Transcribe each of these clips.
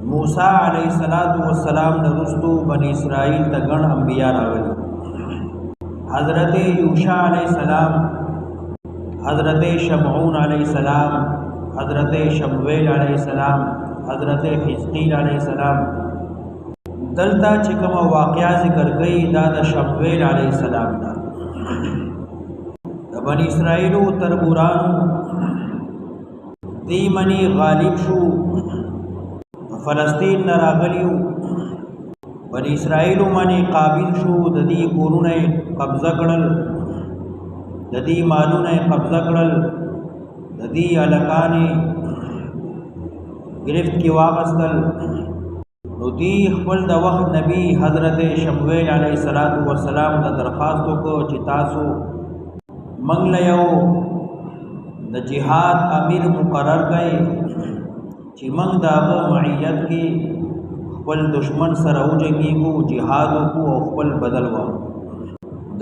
मूसा अलैहिस्सलाम न रुस्तु बनी इसराइल तगण अंबिया रावली। हज़रत यूशा अलैहिस्सलाम, हज़रत शमऊन अलैहिस्सलाम, हज़रत शमवेल अलैहिस्सलाम, हज़रत हिज़कील अलैहिस्सलाम। दलता चिकम वाक़या ज़िक्र कई दा द शमवेल अलैहिस्सलाम दा बनी इसराइल तरबुरानु दी मनी गालिब शू फ़लस्तीन न रागलियु बनी इसराइल मनी काबिल शू ददी कोरुन कब्ज़ा कड़ल ददी मालून कब्ज़ा कड़ल ददी अलकाने गिरफ्त की वागस्तल नुदी खपल द वक्त नबी हज़रत शमवेल अलैहिस्सलाम द दरख्वास्तों को चितासो मंगलयो द जिहाद अमीर मुकर्रर गए चिमंग दाग मईयत के खपल दुश्मन सरऊ जंगी को जिहाद को खपल बदलवा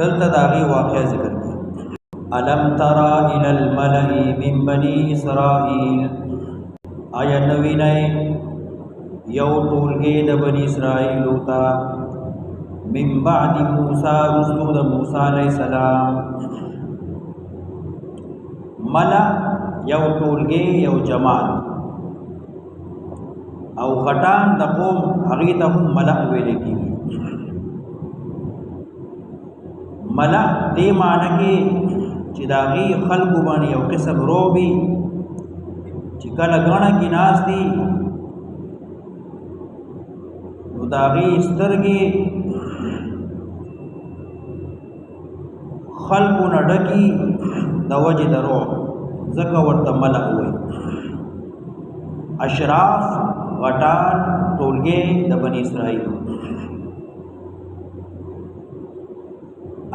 दलता दागी वाक़या ज़िक्र किया। अलम तरा इलल मलई मिन बनी इसराइल, आया नवी नए यौ टोलगे द बनी इसराइल होता मिन बादी मूसा रुस्लु द मूसा अलैहिस्सलाम। मला यौ टोलगे यौ जमात औ घटान द कौम हगी तहु मला वेले की मला दे माना के चिदागी खल्क बानी यौ किस्म रोबी चिकल गण की नास दी उदागी स्तरगे खल्क नडकी दवज दरो ज़का वर्ता मला हुए। अशराफ गटान टोलगे द बनी इसराइल।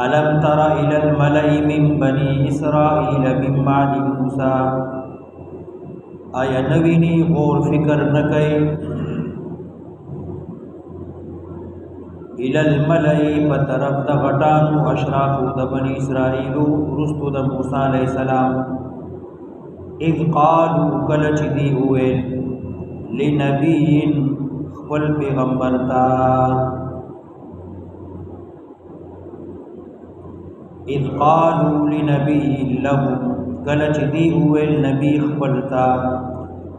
अलम तरा इलल मलई मिन बनी इसराइल मिन बादी मूसा, आया नवीनी गौर फिक्र न कए इलल मलई बतरफ द गटानु अशराफु द बनी इसराइलु रुस्तु द मूसा अलैहिस्सलाम। इज़ क़ालू कलच दी हुए लिनबीन खपल पैगम्बर ता। इज़ क़ालू लिनबीन लहु कलच दी हुए नबी खपल ता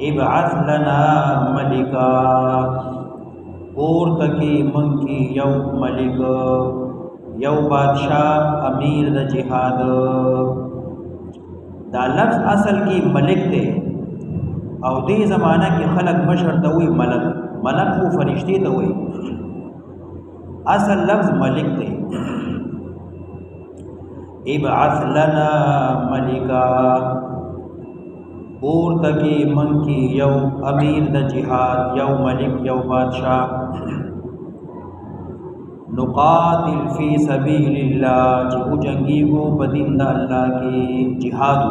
इबअस लना मलिका, और तकी मंकी यौ मलिक यौ बादशाह अमीर द जिहाद। दा लफ्ज़ असल की मलिक थे और दे ज़माना की खलक मशर तहुई मलक, मलक वो फरिश्ते तहुई, असल लफ्ज़ मलिक थे। इबअस लना मलिका, और तकी मंकी यौ अमीर द जिहाद यौ मलिक यौ बादशाह। नुकातिल फ़ी सबीलिल्लाह, जो जंगी को बदिंदा अल्लाह के जिहाद।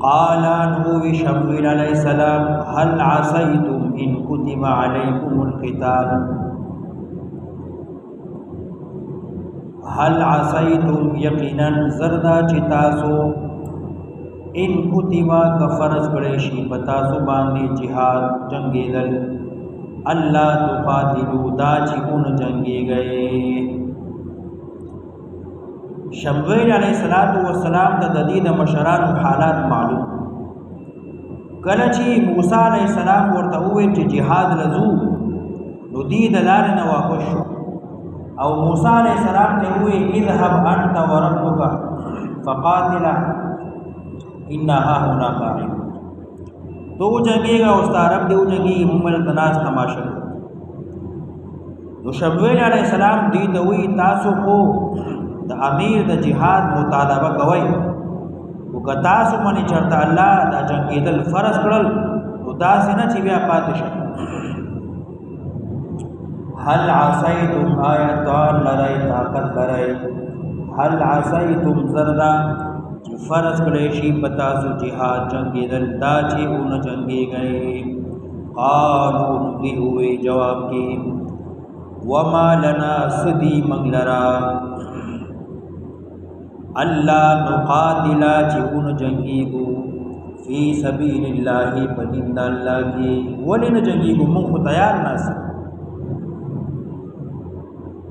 क़ाला नूह शमवेल अलैहिस्सलाम हल असैतुम इन कुतिबा अलैकुमुल क़िताल, हल असैतुम यकीनन ज़रदा चितासो इन कुतिबा का फ़र्ज़ करे शी बतासो बांधे जिहाद जंगेदल अल्लाह तुक़ातिलू दाची उन जंगे गए। शमवेल अलैहिस्सलाम द ददीद मशरान हालात मालूम कलची मूसा अलैहिस्सलाम वर्ता हुए कि जिहाद लजू नुदी दलाल न वापस और मूसा अलैहिस्सलाम ने हुए इज़हब अंत व रब्बुका फ़क़ातिला इन्ना हाहुना क़ाइम, तो वो जंगेगा उसका रब दे जंगी मुमल तनास तमाशा। तो शमवेल अलैहिस्सलाम दी हुई तासु को द अमीर द जिहाद मुतालबा कवई वो कतासु मनी चढ़ता अल्लाह द जंगीदल फ़र्ज़ करल तो दास न चिव्या पातश। हल आसैतुम आया ताल लड़ाई ताकत लड़ाई हल आसैतुम ज़रदा फ़र्ज़ करेशी बतासु जिहाद जंगे दल दाचे उन जंगे गए। क़ालू नुदी हुए जवाब के वमा लना सदी मंगलरा अल्लाह नुक़ातिला ची उन जंगी को فی سبیل اللہ پدین دا اللہ کی ولی نہ جنگی کو منخ تیار ناسی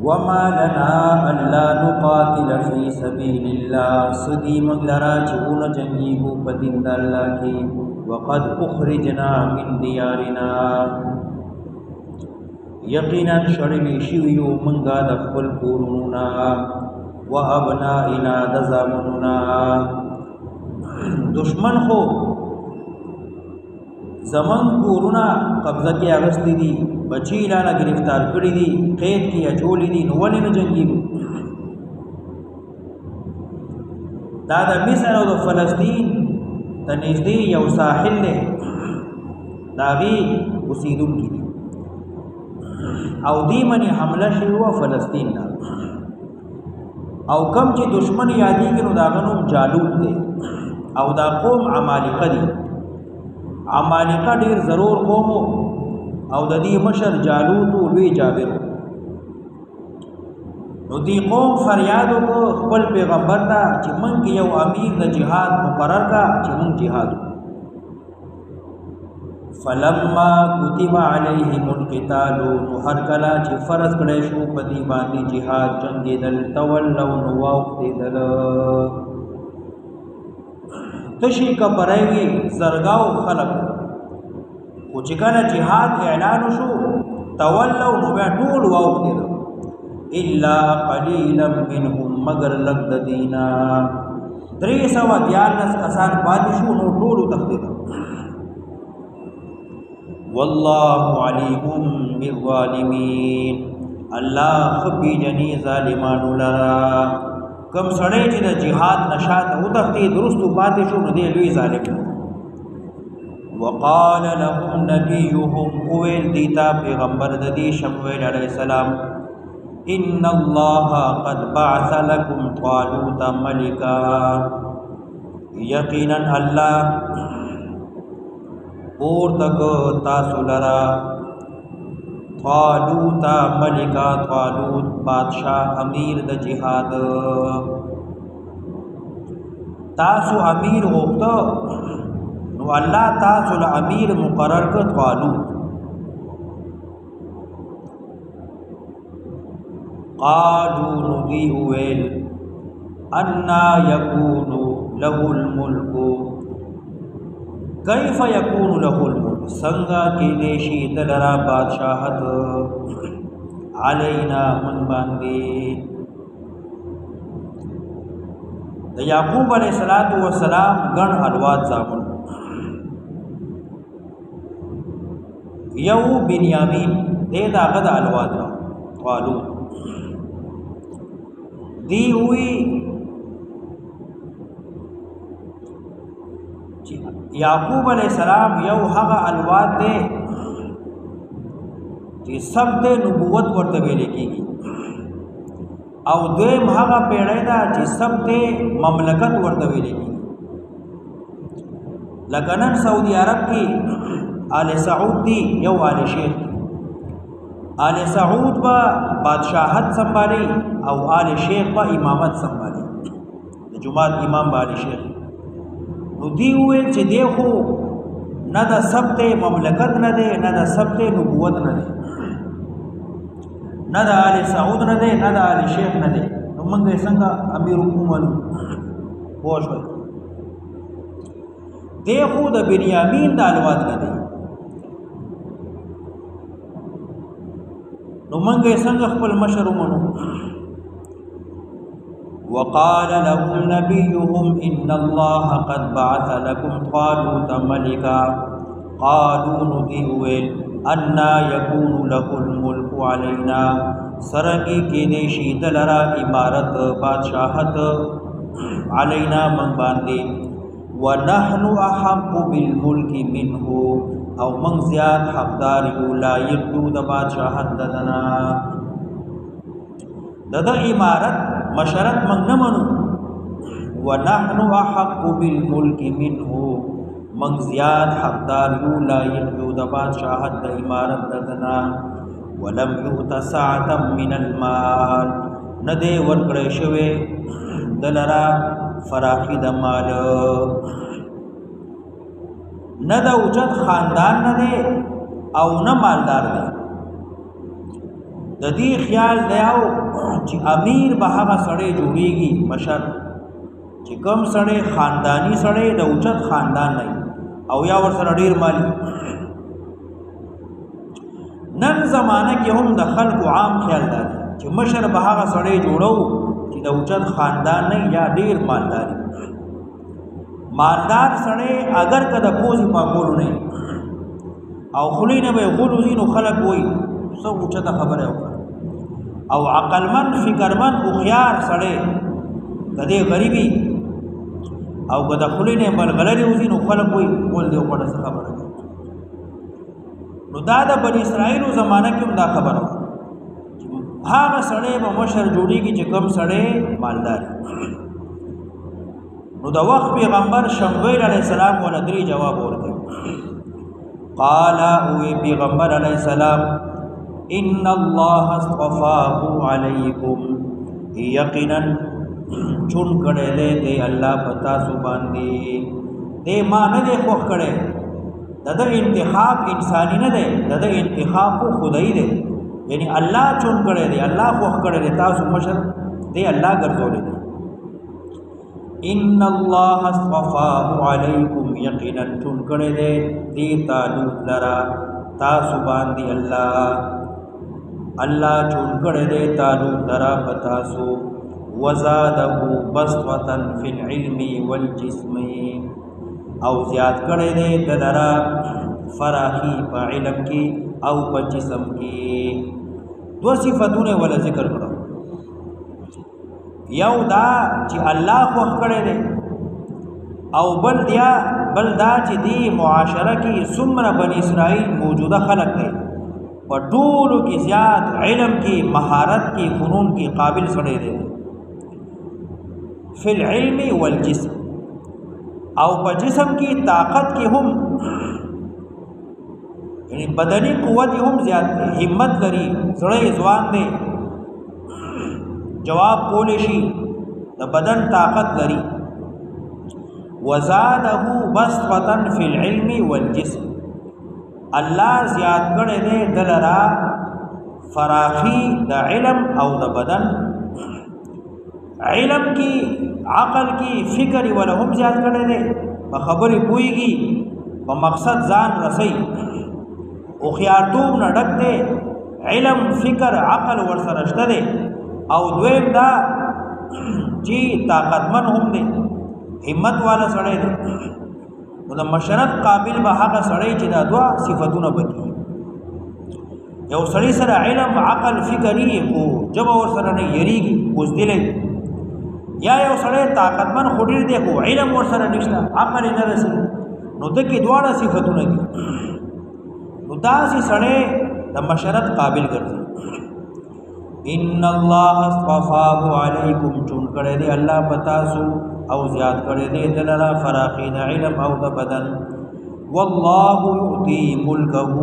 وما لنا الا نقاتل فی سبیل اللہ صدی مغلرا چون جنگی کو پدین دا اللہ کی وقد اخرجنا من دیارنا یقینا شرلی شویو منگا دخل کورنونا و ابنائنا دزامننا دشمن خو زمن کورونا قبضه کې اغستی دي بچی لاله گرفتار کړی دي قید کې اچولې دي نو ولې نه جنگي دا د مصر او د فلسطین ته نږدې یو ساحل دی داغي اوسیدونکي دي او دی منی حمله شوی و فلسطین نه او کم چې دشمن یادېږي نو داغه نوم جالوت دی او دا قوم عمالقه دي عمالقه ډیر ضرور قوم او د دې مشر جالوت لوی جابر نو دی قوم فریاد کو خپل پیغمبر ته چې مونږ یو امیر د جهاد مقرر کا چې مونږ جهاد فلما كتب عليهم القتال هر کلا چې فرض کړي شو په دې باندې جهاد جنگیدل تولوا نو واوختیدل تشی کبرایوی زرگاو خلق خو چې کله جهاد اعلان شو تولوا نو بیا ټول واوختیدل الا قليلا منهم مگر لگ د دینا 314 کسان پاتې شو نو ټول تختیدل والله علیم بالظالمین الله خبی جنی ظالمانو لرا کم سړی چې د جهاد نشاط او تختی درست پاتې شو نو دی لوی ظالم وقال لهم نبيهم اویل دیتا پیغمبر د دې شمویل علیہ السلام ان الله قد بعث لكم طالوت ملکا یقینا الله اور تک تاسو لرا طالوت ملکا طالوت بادشاہ امیر د جهاد تاسو امیر غوښته نو الله تاسو له امیر مقرر کړ طالوت قالوا ندی ویل ان یکون له الملک کیف یکون له الملک څنګه کې دیشی دلرا بادشاہت علینا من باندې د یعقوب علیہ السلام ګڼ الواد زامن یو بنیامین دې داغه د الواد قالو دی وی یعقوب علیہ السلام یو هغه الواد دی چې سب د نبوت ورته ویل کېږي او دویم هغه پیړۍ ده چې سب د مملکت ورته ویل کېږي لکه نن سعودي عرب کې آل سعود دی یو آل شیخ دی آل سعود با بادشاہت سنبھالی او آل شیخ با امامت سنبھالی جماعت امام با آل شیخ نو دی ویل چې دی خو نه د سبت مملکت نه دی نه د سبت نبوت نه دی نه د آل سعود نه دی نه د آل شیخ نه دی نو موږ یې څنګه امیر حکومت پوه شوئ دی خو د بنیامین د الواد نه دی نو موږ یې څنګه خپل مشر ومنو وقال لهم نبيهم إن الله قد بعث لكم طالوت ملكا قالوا ندیویل انا يكون له الملك علينا سرنگی کی دیشی دلرا امارت بادشاہت علینا من باندی ونحن احق بالملك منه او من زیاد حقدار لا یردو د بادشاہت ددنا دد امارت مشرت من نمنو ونحن احق بالملك منه من زیاد حقدار لا یردو د بادشاہت د امارت ددنا ولم یؤت سعة من المال ندے ورکړی شوی دلرا فراخی د مال نه د اوچت خاندان نه دی او نه مالدار دی. د دې خیال دی او چې امیر به هغه سړی جوړیږي مشر چې کوم سړی خاندانی سړی د اوچت خاندان نه او یا ورسره ډیر مالی. نن زمانه کې هم د خلکو عام خیال دی چې مشر به هغه سړی جوړو چې د اوچت خاندان نه یا ډیر مالدار. مالدار سړی اگر که د پوزې پاکولو نه او خلی نه به غولو ځینو خلک وایي څه اوچته خبره وکړه. او عقلمن فکرمن هوښیار سړی که دی غریبي او که د خولې نه ملغلرې وځي نو خلک وایي ول دی وکړه څه خبره ده. نو دا د بني اسرائیلو زمانه کې هم دا خبره وه هغه سړی به مشر جوړېږي چې کوم سړی مالدار. نو د وخت پیغمبر شمویل علیه السلام ولا درې جواب ورکړي. قال اوی پیغمبر علیه السلام ان الله اصطفاه علیکم یقینا چون کړه دې الله پتا سو باندې دې ما نه دې خوښ کړه د انتخاب انسانی نه دی د انتخاب خو خدای دی یعنی الله چون کړه دې الله خوښ کړه دې تاسو مشر دې الله ګرځولې دي. ان الله اصطفاه علیکم یقینا چون کړه دې تعالی لرا تاسو باندې الله چون کړه دې تعالی لرا پتاسو وزاده بسطه فی العلم والجسم او زیاد کړه دې دلرا فراخی په علم کې او په جسم کې. دو صفاتونه ولا ذکر کړو. یو دا چې الله خوښ کړی دی او بل دا چې دی معاشره کې څومره بني اسرائیل موجوده خلق دی په ټولو کې زیات علم کې مهارت کې فنون کې قابل سړی دی فی العلم والجسم او په جسم کې طاقت کې هم یعنی بدنی قوت هم زیات دی همت لري زړه ځوان دی جواب کولی شي د بدن طاقت لري. وزاده بسطه فی العلم والجسم الله زیات کړی دی دلرا فراخی د علم او د بدن. علم کی عقل کی فکر ولهم زیات کړی دی په خبرې پوهیږي په مقصد ځان رسي او خیارتوب نه ډک دی علم فکر عقل ورسره شته دی. او دویم دا چې طاقتمن هم دی همت والا سړی دی. نو د مشرت قابل به هغه سړی چې دا دوا صفتونه پکې یو سړی سره علم عقل فکري خو جب ور سره نه یریږي بوزدلې یا یو سړی طاقتمن خډیر دی خو علم ور سره نشته عقل نه رسي نو دغه دواړه صفتونه دي. نو دا سي سړی د مشرت قابل ګرځي. ان الله اصطفاه علیکم چون کړه دې الله پتاسو او زیاد کړه دې دلرا فراخین علم او د بدن. والله یؤتی ملکه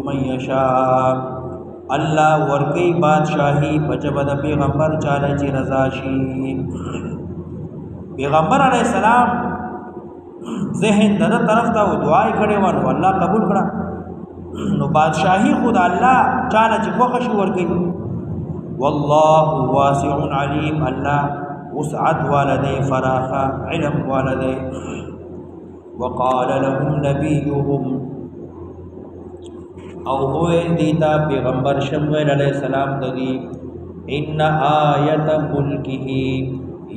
من یشاء الله ورکی بادشاہی بجبد پیغمبر چاله چې رضا شي. پیغمبر علیہ السلام ذهن دغه طرف ته دعای کړي ونه الله قبول کړه. نو بادشاہی خود الله چاله چې خوښ شي ورکی. والله واسع علیم الله وسعت والده فراخا علم والده. وقال لهم نبيهم او ہوئے دیتا پیغمبر شمویل علیہ السلام ددی ان آیت ملکه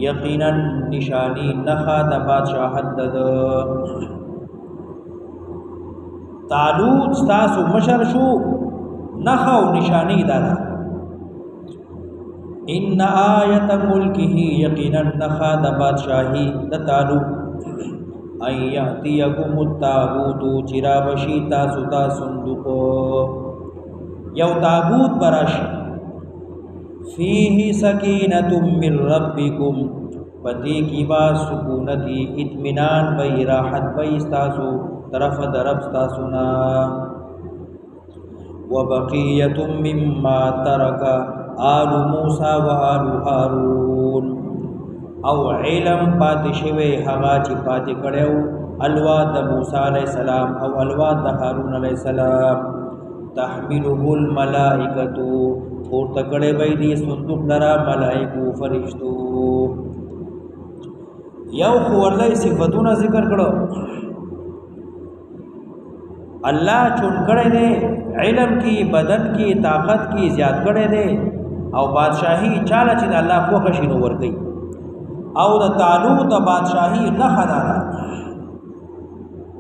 یقینا نشانی نخا د بادشاہت دد طالوت ستاسو مشر شو نخا و نشانی دادا. ان آیت ملکه یقینا نخا د بادشاہی د طالوت ان یاتیکم التابوت چرابشی تاسو تا صندوق یو تابوت براشی فیه سکینت من ربکم پتی کی با سکونتی اطمینان بی راحت بی استاسو طرف درب استاسونا. وبقیت مما ترک آل موسیٰ و آل هارون او علم پاتې شوی هغه چې پاتې کړو الواد د موسی علیہ السلام او الواد د هارون علیہ السلام تحمله الملائکه اور تکړه به دي صندوق لرا ملائکو فرشتو یو خورلای صفاتونه ذکر کړو الله چون کړه دې علم کی بدن کی طاقت کی زیات کړه دې او بادشاہي چاله چې الله کو خشینو ورګي او د طالوت د بادشاہي نه خدانا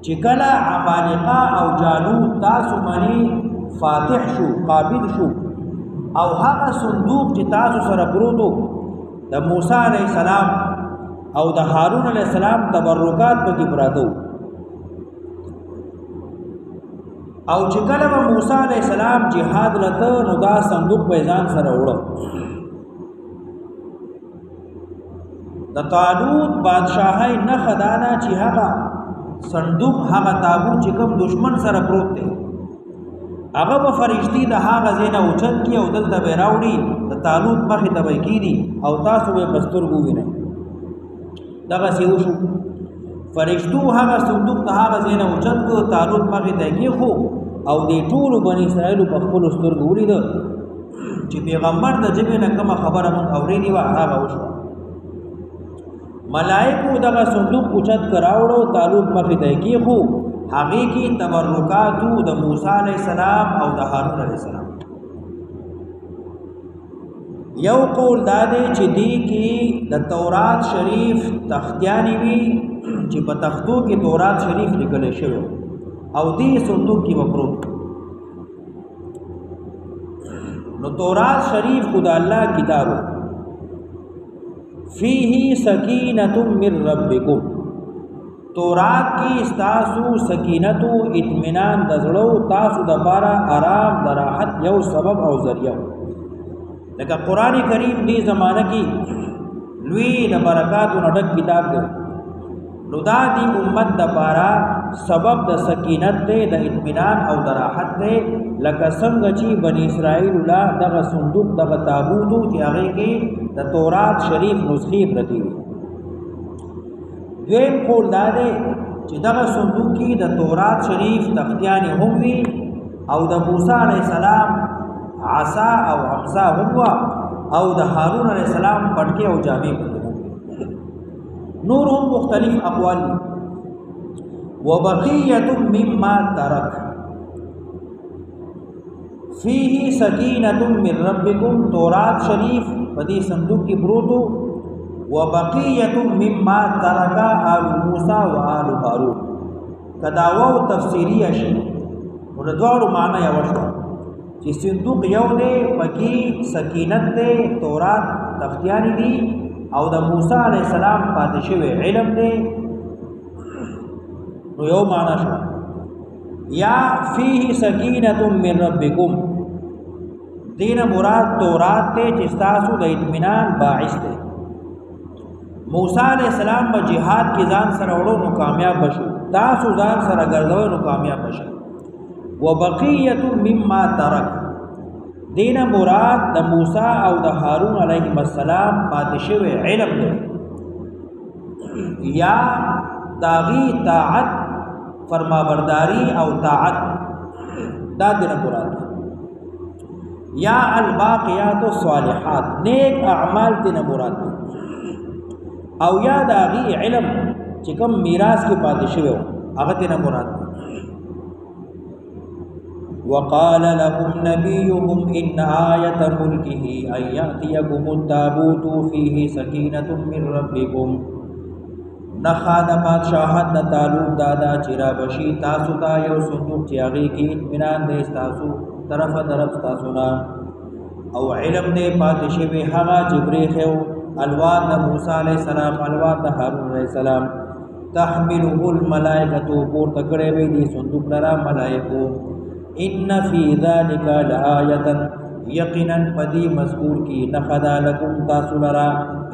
چې کله عمالقه او جالوت تاسو باندې فاتح شو قابض شو او هغه صندوق چې تاسو سره پروتو د موسی علیہ السلام او د هارون علیہ السلام تبرکات پکې پراته او چې کله موسی علیہ السلام jihad لته نو دا صندوق په ځان سره وړو د طالوت بادشاہي نه خدانا چې هغه صندوق هغه تابوت چې کوم دشمن سره پروت دی هغه په فرشتي د هغه زینه اوچت کی او دلته به راوړي د طالوت مخې ته به کیدي او تاسو به بسترګو وینئ دغه سیو شو فرشتو هغه صندوق د هغه زینه اوچت کو طالوت مخې ته کی خو او دې ټول بنی اسرائیل په خپل سترګو ولید چې پیغمبر د جبه نه کوم خبره مون اورېدی وا هغه وشو ملائکو دغه صندوق اوچت کراوړو طالوت مخې ته کی خو هغه کی تبرکات د موسی علیہ السلام او د هارون علیہ السلام یو قول داده چې دی کی د تورات شریف تختیانی وی چې په تختو کې تورات شریف لیکل شوی او دی صندوق کې وپروت نو تورات شریف خدا الله کتاب فيه سکینۃ من ربکم تورات کی استاسو سکینت و اطمینان دزړو تاسو د بارا آرام دراحت یو سبب او ذریعہ لکه قران کریم دی زمانہ کی لوی د برکات او ډک کتاب دی نو دا دی امت د بارا سبب د سکینت دی د اطمینان او دراحت دی لکه څنګه چې بنی اسرائیل لا دغه صندوق دغه تابوت چې هغه کې د تورات شریف نسخې پرتی وي دویم قول داده چې دغه صندوق کې د تورات شریف تختیانې هم وي او د موسی علیہ السلام عصا او حمزه هم او د هارون علیہ السلام پټکي او جامې هم نور هم مختلف اقوال دي وبقيه مما ترك فيه سکینۃ من ربکم تورات شریف په دې صندوق کې پروتو وبقيه مما ترك آل موسى وآل هارون کداوو تفسیری شي ورته معنی یو شو چې صندوق یو دی پکې سکینت دی تورات تختیانی دی او د موسی علیہ السلام پاتې شوی علم دی نو یو معنی شو یا فيه سکینۃ من ربکم دین مراد تورات ته چې تاسو د اطمینان باعث دی موسی علیہ السلام په jihad کې ځان سره وړو نو کامیاب بشو تاسو ځان سره ګرځوي نو کامیاب بشئ وبقيه مما ترك دین مراد د موسی او د هارون علیهم السلام پاتې شوی علم دی یا داغي طاعت فرمانبرداری او طاعت دا دین مراد یا الباقیات الصالحات نیک اعمال دین مراد دی او یا داغي علم چې کوم میراث کې پاتې شوی هغه ته مراد وقال لهم نبيهم ان آية ملكه ان يأتيكم التابوت فيه سكينة من ربكم نخاد بادشاہت د طالوت دادا چرا بشي تاسو ته یو صندوق چې هغه کې اطمینان دې تاسو طرف تاسو نه او علم دې پاتې شوی هغه جبريل خو الواد د موسی علیہ السلام الواد د هارون علیہ السلام تحمله الملائکه پور تکړه وی دي صندوق لرا ملائکو ان فی ذلک لآیه یقینا پدی مذکور کی نخدا لکم تاسو لرا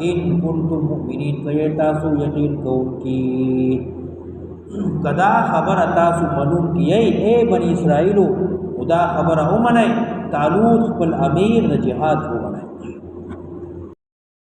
ان کنتم مؤمنین کئ تاسو یقین کوم کی کدا خبر تاسو معلوم کی اے بنی اسرائیل خدا خبر اومنه طالوت خپل امیر د جهاد وګڼه